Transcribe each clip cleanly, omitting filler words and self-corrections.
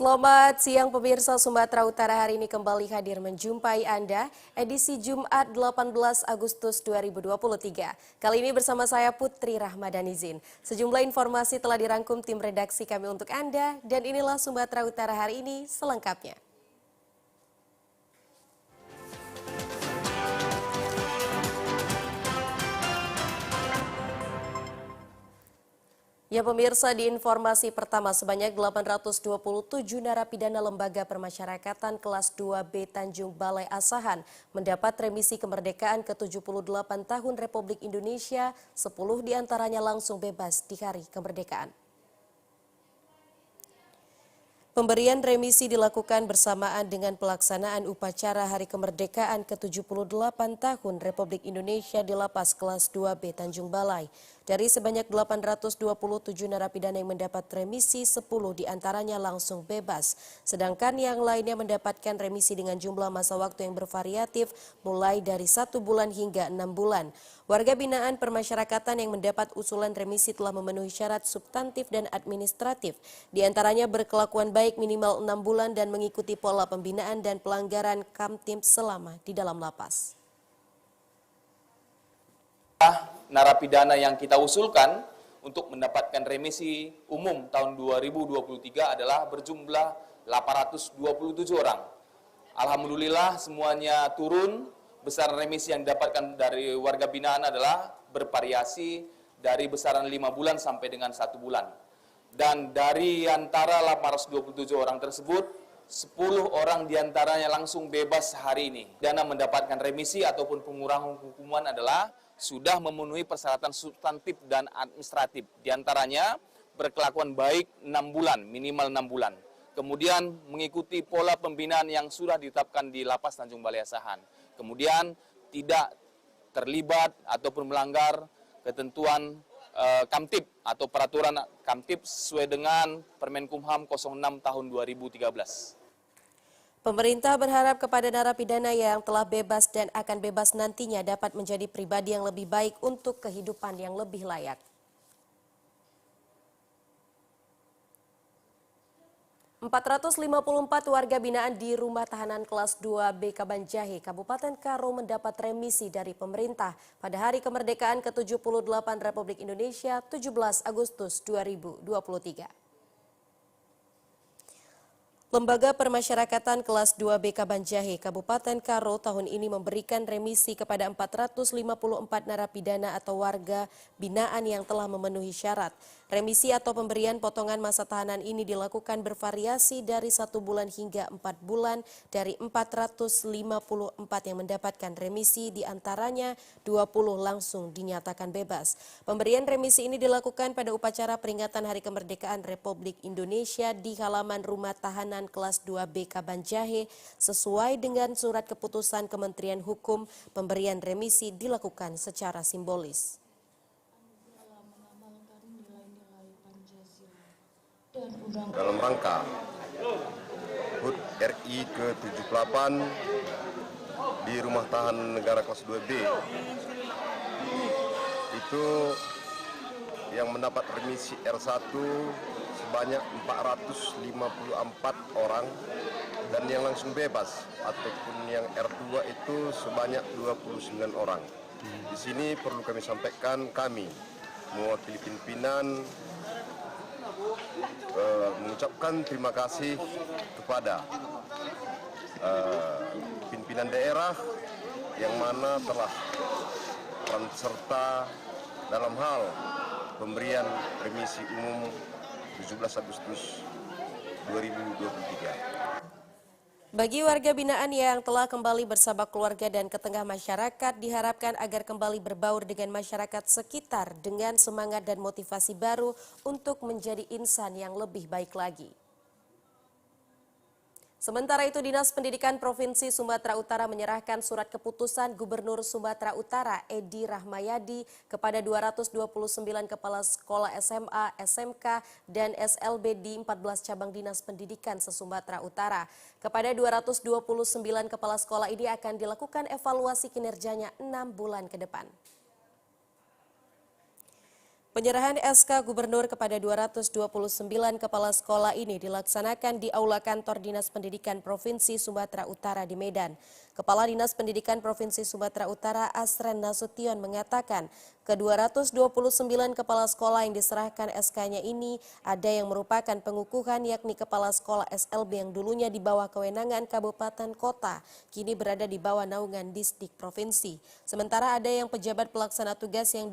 Selamat siang pemirsa. Sumatera Utara hari ini kembali hadir menjumpai Anda edisi Jumat 18 Agustus 2023. Kali ini bersama saya Putri Rahmadanizin. Sejumlah informasi telah dirangkum tim redaksi kami untuk Anda dan inilah Sumatera Utara hari ini selengkapnya. Ya pemirsa, di informasi pertama sebanyak 827 narapidana lembaga permasyarakatan kelas 2B Tanjung Balai Asahan mendapat remisi kemerdekaan ke-78 tahun Republik Indonesia, 10 diantaranya langsung bebas di hari kemerdekaan. Pemberian remisi dilakukan bersamaan dengan pelaksanaan upacara Hari Kemerdekaan ke-78 tahun Republik Indonesia di Lapas Kelas 2B Tanjung Balai. Dari sebanyak 827 narapidana yang mendapat remisi, 10 diantaranya langsung bebas. Sedangkan yang lainnya mendapatkan remisi dengan jumlah masa waktu yang bervariatif mulai dari 1 bulan hingga 6 bulan. Warga binaan permasyarakatan yang mendapat usulan remisi telah memenuhi syarat substantif dan administratif. Di antaranya berkelakuan baik minimal 6 bulan dan mengikuti pola pembinaan dan pelanggaran Kamtib selama di dalam lapas. Narapidana yang kita usulkan untuk mendapatkan remisi umum tahun 2023 adalah berjumlah 827 orang. Alhamdulillah semuanya turun. Besaran remisi yang didapatkan dari warga binaan adalah bervariasi dari besaran 5 bulan sampai dengan 1 bulan. Dan dari antara 827 orang tersebut, 10 orang diantaranya langsung bebas hari ini. Dana mendapatkan remisi ataupun pengurangan hukuman adalah sudah memenuhi persyaratan substantif dan administratif. Di antaranya berkelakuan baik 6 bulan, minimal 6 bulan. Kemudian mengikuti pola pembinaan yang sudah ditetapkan di Lapas Tanjung Balai Asahan. Kemudian tidak terlibat ataupun melanggar ketentuan Kamtib atau peraturan Kamtib sesuai dengan Permenkumham 06 tahun 2013. Pemerintah berharap kepada narapidana yang telah bebas dan akan bebas nantinya dapat menjadi pribadi yang lebih baik untuk kehidupan yang lebih layak. ...454 warga binaan di Rumah Tahanan Kelas 2B Kabanjahe, Kabupaten Karo mendapat remisi dari pemerintah pada Hari Kemerdekaan ke-78 Republik Indonesia 17 Agustus 2023. Lembaga Permasyarakatan Kelas 2B Kabanjahe, Kabupaten Karo tahun ini memberikan remisi kepada 454 narapidana atau warga binaan yang telah memenuhi syarat. Remisi atau pemberian potongan masa tahanan ini dilakukan bervariasi dari 1 bulan hingga 4 bulan. Dari 454 yang mendapatkan remisi, diantaranya 20 langsung dinyatakan bebas. Pemberian remisi ini dilakukan pada upacara peringatan Hari Kemerdekaan Republik Indonesia di halaman Rumah Tahanan Kelas 2B Kabanjahe sesuai dengan surat keputusan Kementerian Hukum. Pemberian remisi dilakukan secara simbolis. Dalam rangka HUT RI ke-78 di Rumah Tahanan Negara Kelas 2B itu yang mendapat remisi R1 sebanyak 454 orang dan yang langsung bebas ataupun yang R2 itu sebanyak 29 orang. Di sini perlu kami sampaikan, kami mewakili pimpinan mengucapkan terima kasih kepada pimpinan daerah yang mana telah peran serta dalam hal pemberian remisi umum 17 Agustus 2023. Bagi warga binaan yang telah kembali bersama keluarga dan ke tengah masyarakat, diharapkan agar kembali berbaur dengan masyarakat sekitar dengan semangat dan motivasi baru untuk menjadi insan yang lebih baik lagi. Sementara itu, Dinas Pendidikan Provinsi Sumatera Utara menyerahkan surat keputusan Gubernur Sumatera Utara Edi Rahmayadi kepada 229 kepala sekolah SMA, SMK, dan SLB di 14 cabang Dinas Pendidikan se-Sumatera Utara. Kepada 229 kepala sekolah ini akan dilakukan evaluasi kinerjanya 6 bulan ke depan. Penyerahan SK Gubernur kepada 229 kepala sekolah ini dilaksanakan di Aula Kantor Dinas Pendidikan Provinsi Sumatera Utara di Medan. Kepala Dinas Pendidikan Provinsi Sumatera Utara Asren Nasution mengatakan, ke-229 kepala sekolah yang diserahkan SK-nya ini ada yang merupakan pengukuhan yakni kepala sekolah SLB yang dulunya di bawah kewenangan kabupaten kota, kini berada di bawah naungan Disdik Provinsi. Sementara ada yang pejabat pelaksana tugas yang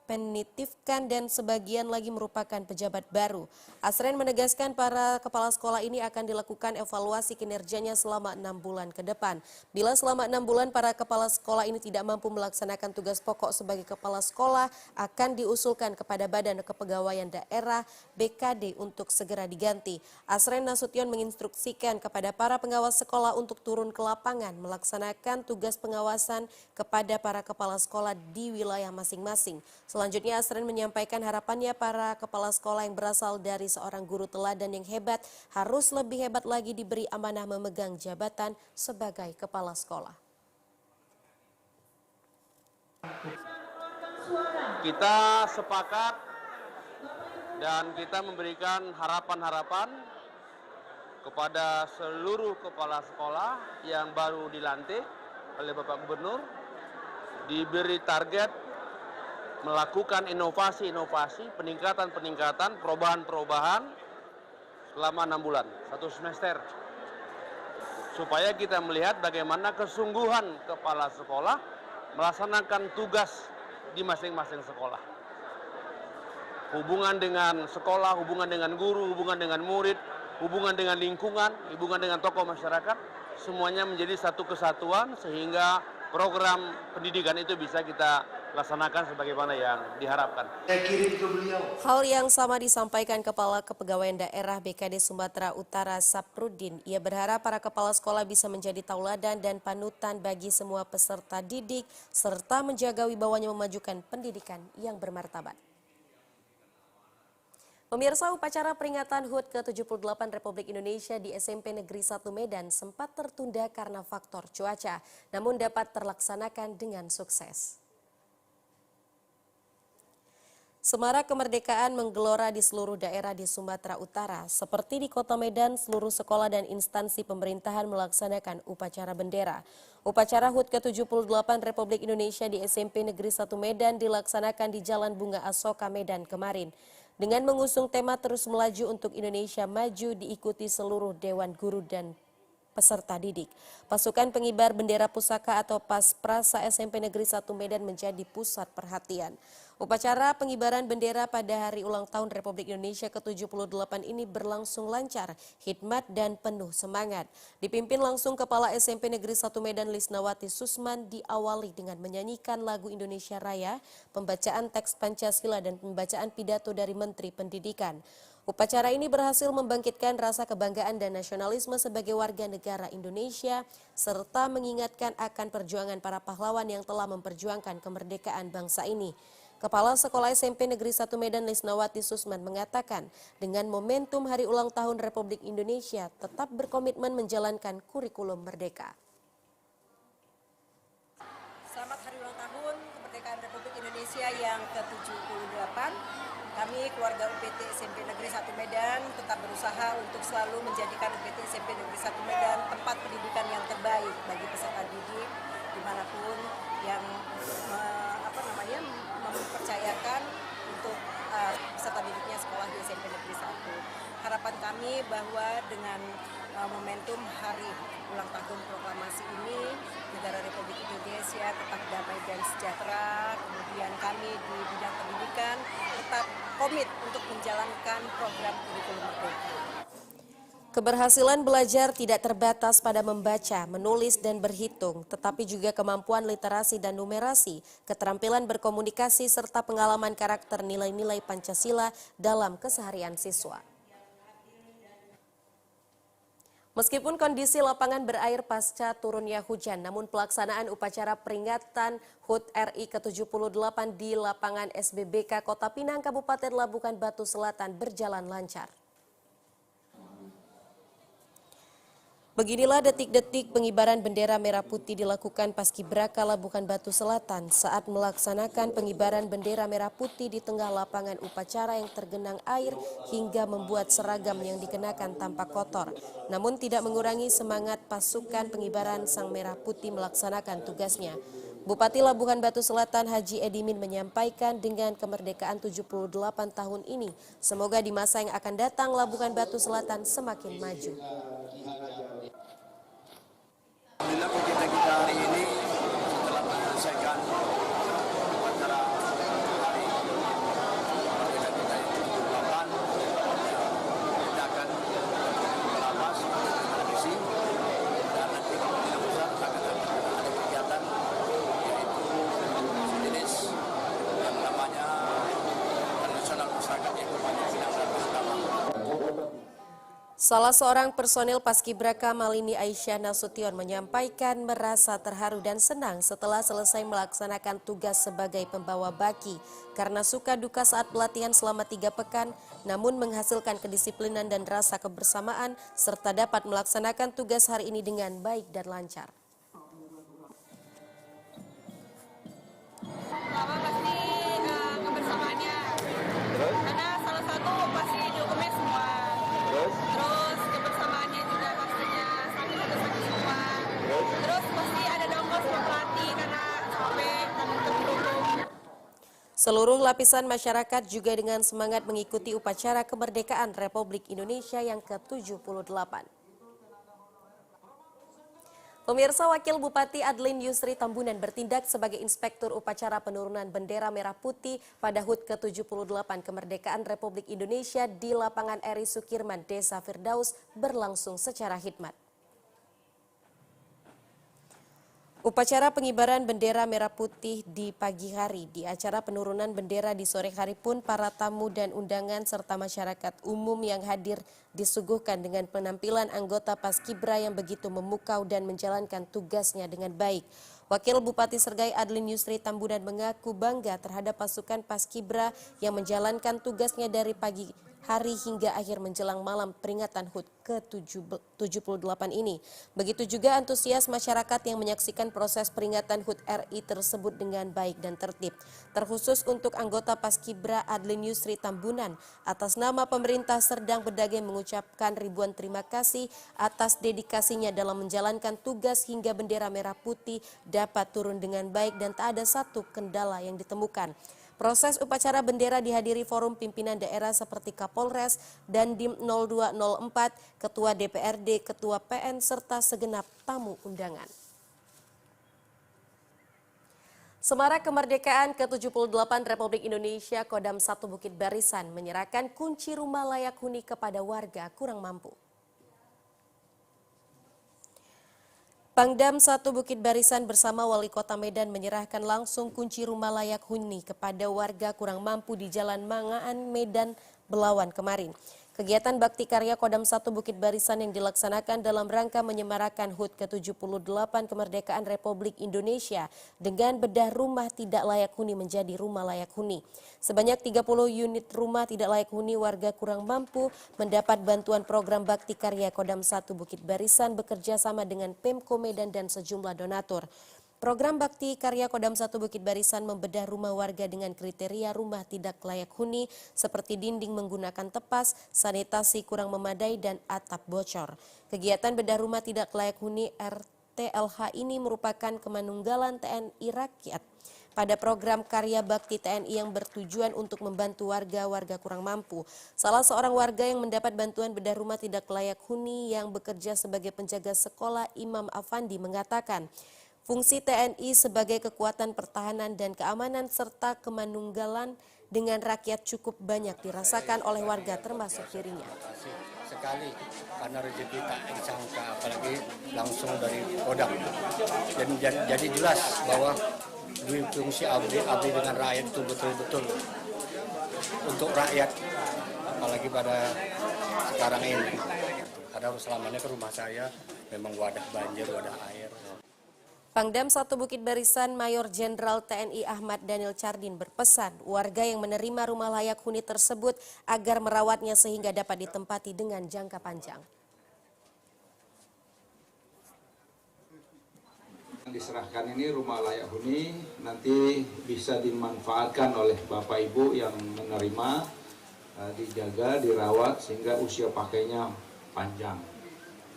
penitipkan dan sebagian lagi merupakan pejabat baru. Asren menegaskan para kepala sekolah ini akan dilakukan evaluasi kinerjanya selama 6 bulan ke depan. Bila selama 6 bulan para kepala sekolah ini tidak mampu melaksanakan tugas pokok sebagai kepala sekolah, akan diusulkan kepada Badan Kepegawaian Daerah BKD untuk segera diganti. Asren Nasution menginstruksikan kepada para pengawas sekolah untuk turun ke lapangan melaksanakan tugas pengawasan kepada para kepala sekolah di wilayah masing-masing. Selanjutnya Asren menyampaikan harapannya para kepala sekolah yang berasal dari seorang guru teladan yang hebat harus lebih hebat lagi diberi amanah memegang jabatan sebagai kepala sekolah. Kita sepakat dan kita memberikan harapan-harapan kepada seluruh kepala sekolah yang baru dilantik oleh Bapak Gubernur, diberi target melakukan inovasi-inovasi, peningkatan-peningkatan, perubahan-perubahan selama 6 bulan, 1 semester. Supaya kita melihat bagaimana kesungguhan kepala sekolah melaksanakan tugas di masing-masing sekolah. Hubungan dengan sekolah, hubungan dengan guru, hubungan dengan murid, hubungan dengan lingkungan, hubungan dengan tokoh masyarakat, semuanya menjadi satu kesatuan sehingga program pendidikan itu bisa kita laksanakan sebagaimana yang diharapkan. Hal yang sama disampaikan Kepala Kepegawaian Daerah BKD Sumatera Utara Saprudin. Ia berharap para kepala sekolah bisa menjadi tauladan dan panutan bagi semua peserta didik serta menjaga wibawanya memajukan pendidikan yang bermartabat. Pemirsa, upacara peringatan HUT ke-78 Republik Indonesia di SMP Negeri 1 Medan sempat tertunda karena faktor cuaca, namun dapat terlaksanakan dengan sukses. Semarak kemerdekaan menggelora di seluruh daerah di Sumatera Utara. Seperti di Kota Medan, seluruh sekolah dan instansi pemerintahan melaksanakan upacara bendera. Upacara HUT ke-78 Republik Indonesia di SMP Negeri 1 Medan dilaksanakan di Jalan Bunga Asoka Medan kemarin. Dengan mengusung tema Terus Melaju untuk Indonesia Maju diikuti seluruh Dewan Guru dan peserta didik. Pasukan pengibar bendera pusaka atau Pasprasa SMP Negeri 1 Medan menjadi pusat perhatian. Upacara pengibaran bendera pada hari ulang tahun Republik Indonesia ke-78 ini berlangsung lancar, hikmat dan penuh semangat. Dipimpin langsung Kepala SMP Negeri 1 Medan Lisnawati Susman diawali dengan menyanyikan lagu Indonesia Raya, pembacaan teks Pancasila dan pembacaan pidato dari Menteri Pendidikan. Upacara ini berhasil membangkitkan rasa kebanggaan dan nasionalisme sebagai warga negara Indonesia, serta mengingatkan akan perjuangan para pahlawan yang telah memperjuangkan kemerdekaan bangsa ini. Kepala Sekolah SMP Negeri 1 Medan Lisnawati Susman mengatakan, dengan momentum Hari Ulang Tahun Republik Indonesia, tetap berkomitmen menjalankan kurikulum merdeka. Selamat Hari Ulang Tahun Kemerdekaan Republik Indonesia yang ke-78. Kami keluarga UPT SMP Negeri 1 Medan tetap berusaha untuk selalu menjadikan UPT SMP Negeri 1 Medan tempat pendidikan yang terbaik bagi peserta didik dimanapun yang mempercayakan untuk peserta didiknya sekolah di SMP Negeri 1. Harapan kami bahwa dengan momentum Hari Ulang Tahun Proklamasi ini, negara Republik Indonesia tetap damai dan sejahtera. Kemudian kami di bidang pendidikan tetap komit untuk menjalankan program kurikulum merdeka. Keberhasilan belajar tidak terbatas pada membaca, menulis, dan berhitung, tetapi juga kemampuan literasi dan numerasi, keterampilan berkomunikasi, serta pengalaman karakter nilai-nilai Pancasila dalam keseharian siswa. Meskipun kondisi lapangan berair pasca turunnya hujan, namun pelaksanaan upacara peringatan HUT RI ke-78 di lapangan SBBK Kota Pinang, Kabupaten Labukan Batu Selatan berjalan lancar. Beginilah detik-detik pengibaran bendera merah putih dilakukan Paskibraka Labuhan Batu Selatan saat melaksanakan pengibaran bendera merah putih di tengah lapangan upacara yang tergenang air hingga membuat seragam yang dikenakan tampak kotor. Namun tidak mengurangi semangat pasukan pengibaran sang merah putih melaksanakan tugasnya. Bupati Labuhan Batu Selatan Haji Edimin menyampaikan dengan kemerdekaan 78 tahun ini, semoga di masa yang akan datang Labuhan Batu Selatan semakin maju. Alhamdulillah kita hari ini telah menyelesaikan upacara hari kemerdekaan kita itu 78 kita akan ke lapas misi dan nanti kemungkinan besar akan ada kegiatan yaitu sejenis yang namanya nasional masyarakat yaitu Panjang Pinang dan Utama. Salah seorang personil Paskibraka Malini Aisyah Nasution menyampaikan merasa terharu dan senang setelah selesai melaksanakan tugas sebagai pembawa baki karena suka duka saat pelatihan selama 3 pekan namun menghasilkan kedisiplinan dan rasa kebersamaan serta dapat melaksanakan tugas hari ini dengan baik dan lancar. Pertama pasti kebersamaannya, karena salah satu pasti dihukumnya semua. Terus kebersamaannya juga pastinya sakit semua. Terus pasti ada dongkol sama pelatih karena capek dan mendukung. Seluruh lapisan masyarakat juga dengan semangat mengikuti upacara kemerdekaan Republik Indonesia yang ke-78. Pemirsa, Wakil Bupati Adlin Yusri Tambunan bertindak sebagai inspektur upacara penurunan bendera merah putih pada HUT ke-78 kemerdekaan Republik Indonesia di lapangan Eri Sukirman, Desa Firdaus berlangsung secara hikmat. Upacara pengibaran bendera merah putih di pagi hari, di acara penurunan bendera di sore hari pun para tamu dan undangan serta masyarakat umum yang hadir disuguhkan dengan penampilan anggota Paskibra yang begitu memukau dan menjalankan tugasnya dengan baik. Wakil Bupati Sergai Adlin Yusri Tambunan mengaku bangga terhadap pasukan Paskibra yang menjalankan tugasnya dari pagi hari hingga akhir menjelang malam peringatan HUT ke-78 ini. Begitu juga antusias masyarakat yang menyaksikan proses peringatan HUT RI tersebut dengan baik dan tertib. Terkhusus untuk anggota Paskibra Adlin Yusri Tambunan, atas nama pemerintah Serdang Bedagai mengucapkan ribuan terima kasih atas dedikasinya dalam menjalankan tugas hingga bendera merah putih dapat turun dengan baik dan tak ada satu kendala yang ditemukan. Proses upacara bendera dihadiri forum pimpinan daerah seperti Kapolres, Dandim 0204, Ketua DPRD, Ketua PN, serta segenap tamu undangan. Semarak Kemerdekaan ke-78 Republik Indonesia Kodam 1 Bukit Barisan menyerahkan kunci rumah layak huni kepada warga kurang mampu. Pangdam 1 Bukit Barisan bersama Wali Kota Medan menyerahkan langsung kunci rumah layak huni kepada warga kurang mampu di Jalan Mangaan, Medan, Belawan kemarin. Kegiatan bakti karya Kodam 1 Bukit Barisan yang dilaksanakan dalam rangka menyemarakan HUT ke-78 Kemerdekaan Republik Indonesia dengan bedah rumah tidak layak huni menjadi rumah layak huni. Sebanyak 30 unit rumah tidak layak huni warga kurang mampu mendapat bantuan program bakti karya Kodam 1 Bukit Barisan bekerja sama dengan Pemko Medan dan sejumlah donatur. Program bakti karya Kodam 1 Bukit Barisan membedah rumah warga dengan kriteria rumah tidak layak huni seperti dinding menggunakan tepas, sanitasi kurang memadai, dan atap bocor. Kegiatan bedah rumah tidak layak huni RTLH ini merupakan kemanunggalan TNI Rakyat pada program karya bakti TNI yang bertujuan untuk membantu warga-warga kurang mampu. Salah seorang warga yang mendapat bantuan bedah rumah tidak layak huni yang bekerja sebagai penjaga sekolah, Imam Afandi, mengatakan fungsi TNI sebagai kekuatan pertahanan dan keamanan serta kemanunggalan dengan rakyat cukup banyak dirasakan oleh warga termasuk dirinya. Sekali karena rezeki tak disangka, apalagi langsung dari Kodam. Dan jadi jelas bahwa fungsi abdi dengan rakyat itu betul-betul untuk rakyat, apalagi pada sekarang ini. Karena selamanya ke rumah saya memang wadah banjir, wadah air. Pangdam 1 Bukit Barisan Mayor Jenderal TNI Ahmad Daniel Chardin berpesan warga yang menerima rumah layak huni tersebut agar merawatnya sehingga dapat ditempati dengan jangka panjang. diserahkan ini rumah layak huni nanti bisa dimanfaatkan oleh Bapak Ibu yang menerima, dijaga, dirawat sehingga usia pakainya panjang.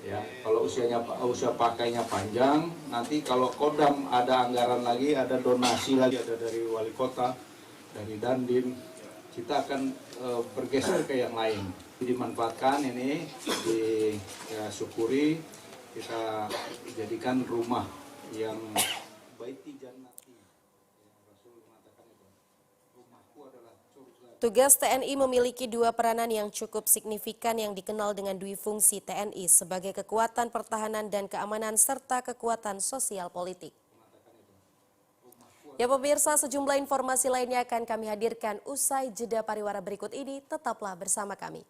Ya, kalau usia pakainya panjang, nanti kalau Kodam ada anggaran lagi, ada donasi lagi, ada dari wali kota, dari Dandim, kita akan bergeser ke yang lain. Dimanfaatkan ini, disyukuri, kita jadikan rumah yang baiti jannati. Rasul mengatakan itu. Rumahku adalah surga. Tugas TNI memiliki dua peranan yang cukup signifikan yang dikenal dengan dui fungsi TNI sebagai kekuatan pertahanan dan keamanan serta kekuatan sosial politik. Ya pemirsa, sejumlah informasi lainnya akan kami hadirkan usai jeda pariwara berikut ini. Tetaplah bersama kami.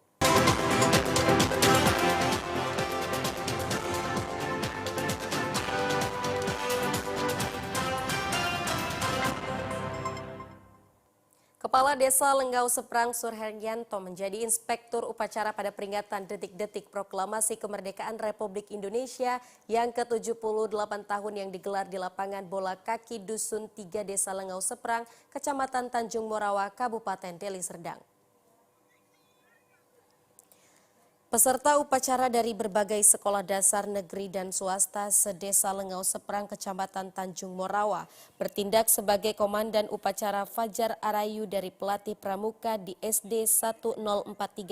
Kepala Desa Lenggau Seprang Surheryanto menjadi inspektur upacara pada peringatan detik-detik proklamasi kemerdekaan Republik Indonesia yang ke-78 tahun yang digelar di lapangan bola kaki Dusun 3 Desa Lenggau Seprang, Kecamatan Tanjung Morawa, Kabupaten Deli Serdang. Peserta upacara dari berbagai sekolah dasar negeri dan swasta sedesa Lenggau Seprang, Kecamatan Tanjung Morawa, bertindak sebagai komandan upacara Fajar Arayu dari pelatih pramuka di SD 1043229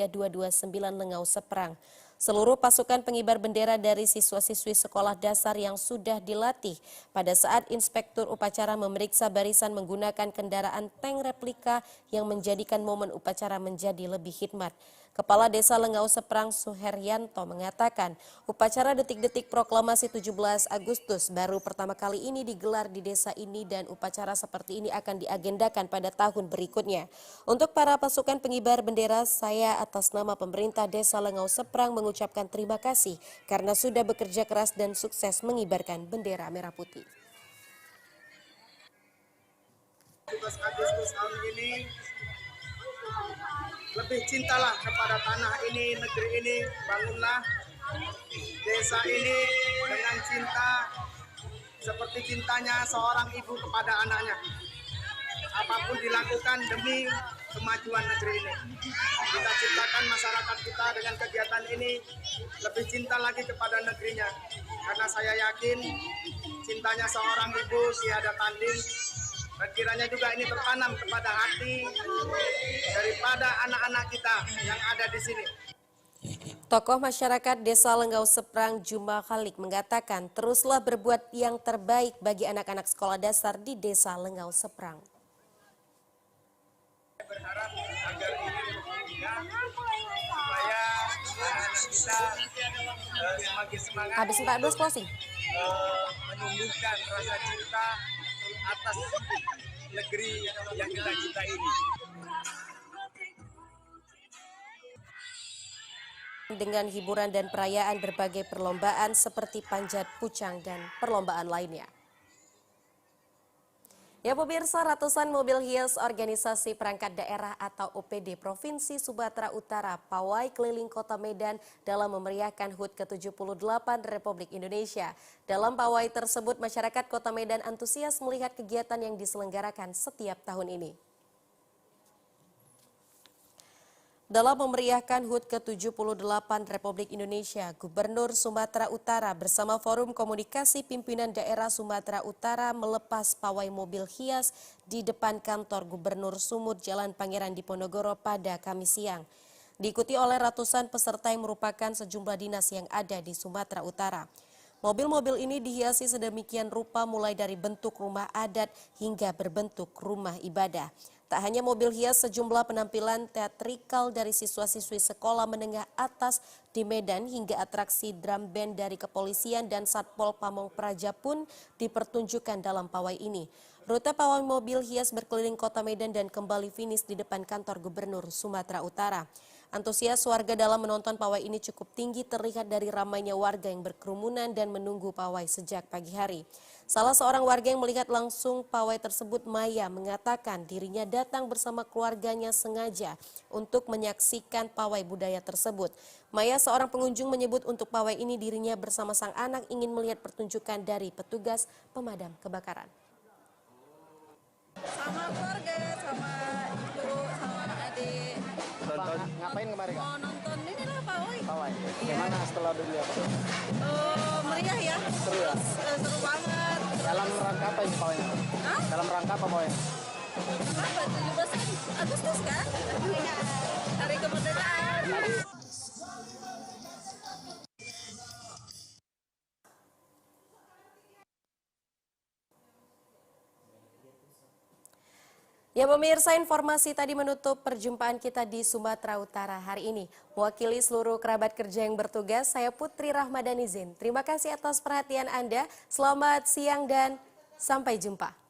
Lenggau Seprang. Seluruh pasukan pengibar bendera dari siswa-siswi sekolah dasar yang sudah dilatih pada saat inspektur upacara memeriksa barisan menggunakan kendaraan tank replika yang menjadikan momen upacara menjadi lebih hikmat. Kepala Desa Lenggau Seprang Surheryanto mengatakan upacara detik-detik proklamasi 17 Agustus baru pertama kali ini digelar di desa ini dan upacara seperti ini akan diagendakan pada tahun berikutnya. Untuk para pasukan pengibar bendera, saya atas nama pemerintah Desa Lenggau Seprang mengucapkan terima kasih karena sudah bekerja keras dan sukses mengibarkan bendera merah putih. 17 Agustus tahun ini lebih cintalah kepada tanah ini, negeri ini, bangunlah desa ini dengan cinta seperti cintanya seorang ibu kepada anaknya. Apapun dilakukan demi kemajuan negeri ini. Kita ciptakan masyarakat kita dengan kegiatan ini lebih cinta lagi kepada negerinya. Karena saya yakin cintanya seorang ibu tiada tanding. Dan kiranya juga ini tertanam kepada hati daripada anak-anak kita yang ada di sini. Tokoh masyarakat Desa Lenggau Seprang Juma Khalik mengatakan teruslah berbuat yang terbaik bagi anak-anak sekolah dasar di Desa Lenggau Seprang. Berharap agar ini supaya anak-anak kita semakin semangat. Habis 14 closing. Menumbuhkan rasa cinta atas negeri yang kita cintai ini. Dengan hiburan dan perayaan berbagai perlombaan seperti panjat pucang dan perlombaan lainnya. Ya pemirsa, ratusan mobil hias organisasi perangkat daerah atau OPD Provinsi Sumatera Utara pawai keliling kota Medan dalam memeriahkan HUT ke-78 Republik Indonesia. Dalam pawai tersebut, masyarakat kota Medan antusias melihat kegiatan yang diselenggarakan setiap tahun ini. Dalam memeriahkan HUT ke-78 Republik Indonesia, Gubernur Sumatera Utara bersama Forum Komunikasi Pimpinan Daerah Sumatera Utara melepas pawai mobil hias di depan kantor Gubernur Sumut Jalan Pangeran Diponegoro pada Kamis siang. Diikuti oleh ratusan peserta yang merupakan sejumlah dinas yang ada di Sumatera Utara. Mobil-mobil ini dihiasi sedemikian rupa mulai dari bentuk rumah adat hingga berbentuk rumah ibadah. Tak hanya mobil hias, sejumlah penampilan teatrikal dari siswa-siswi sekolah menengah atas di Medan hingga atraksi drum band dari kepolisian dan Satpol Pamong Praja pun dipertunjukkan dalam pawai ini. Rute pawai mobil hias berkeliling kota Medan dan kembali finish di depan kantor Gubernur Sumatera Utara. Antusias warga dalam menonton pawai ini cukup tinggi terlihat dari ramainya warga yang berkerumunan dan menunggu pawai sejak pagi hari. Salah seorang warga yang melihat langsung pawai tersebut, Maya, mengatakan dirinya datang bersama keluarganya sengaja untuk menyaksikan pawai budaya tersebut. Maya, seorang pengunjung, menyebut untuk pawai ini dirinya bersama sang anak ingin melihat pertunjukan dari petugas pemadam kebakaran. Sama keluarga, sama ibu, sama adik. Ngapain kemarin, Kak? Mau nonton ini lah pawai. Pawai. Gimana setelah dilihat? Meriah ya. Seru ya? Seru banget. Dalam rangka apa ini pawainya? Hah? Dalam rangka apa pawainya? Kenapa? 17 Agustus kan? Hari kemerdekaan. Ya pemirsa, informasi tadi menutup perjumpaan kita di Sumatera Utara hari ini. Mewakili seluruh kerabat kerja yang bertugas, saya Putri Rahmadanizin. Terima kasih atas perhatian Anda, selamat siang dan sampai jumpa.